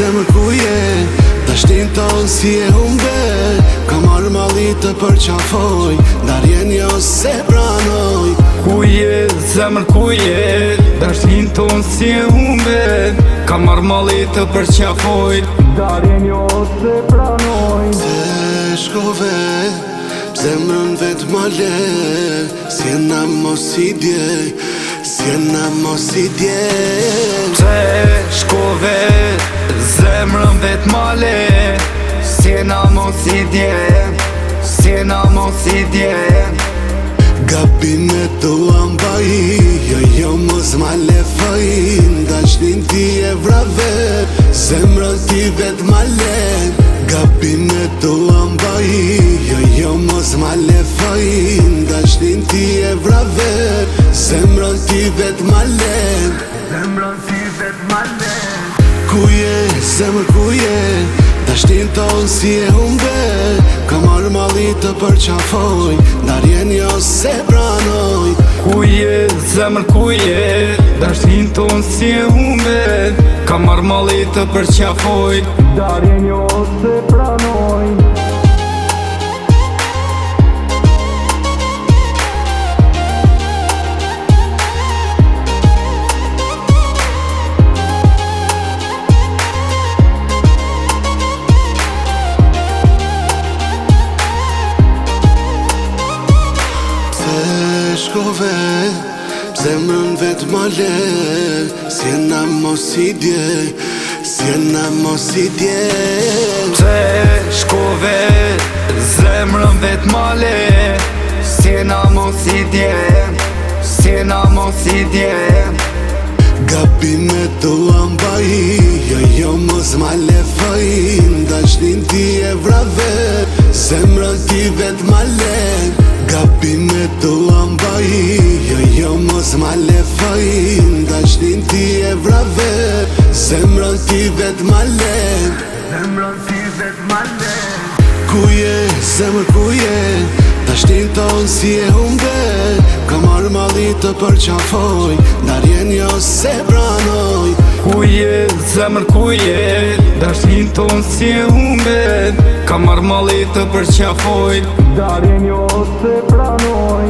zemër ku je, dashnin ton si e humbe. Kam marrë malli të përqafoj, ndarjen jo se pranoj. Ku je, zemër ku je, dashnin ton si e humbe. Kam marrë malli të përqafoj, ndarjen jo se pranoj. Se shkove, zemrën vet ma le, s'jena mos i dje, s'jena mos i dje. Se shkove, zemrën vet ma le, s'jena mos i dje, s'jena mos i dje. Gabime tua mbaji, jo mos ma le fajin, dashnin ti e vrave, zemrën ti vet ma le. Gabime tua mbaji, jo mos ma le fajin, dashnin ti e vrave, zemrën ti vet ma le. Zemrën ti vet ma le. Ku je, zemër ku je, dashnin ton si e humbe. Kam marrë malli të përqafoj, ndarjen jo se pranoj. Ku je, zemër ku je, dashnin ton si e humbe. Kam marrë malli të përqafoj, ndarjen jo se pranoj. Shkove, zemrën vet ma le, s'jena mos i dje, s'jena mos i dje. Se shkove, zemrën vet ma le, s'jena mos i dje, s'jena mos i dje. Gabime tua mbaji, jo mos ma le fajin, dashnin ti e vrave, zemrën ti vet ma le. Gabime tua mbaji, jo mos ma le fajin, dashnin ti e vrave, zemrën ti vet ma le. Zemrën ti vet ma le. Ku je, zemër ku je, dashnin ton si e humbe. Kam marrë malli të përqafoj, ndarjen jo se pranoj. Ku je, zemër ku je, dashnin ton si e humbe. Kam marrë malli të përqafoj, ndarjen jo se pranoj.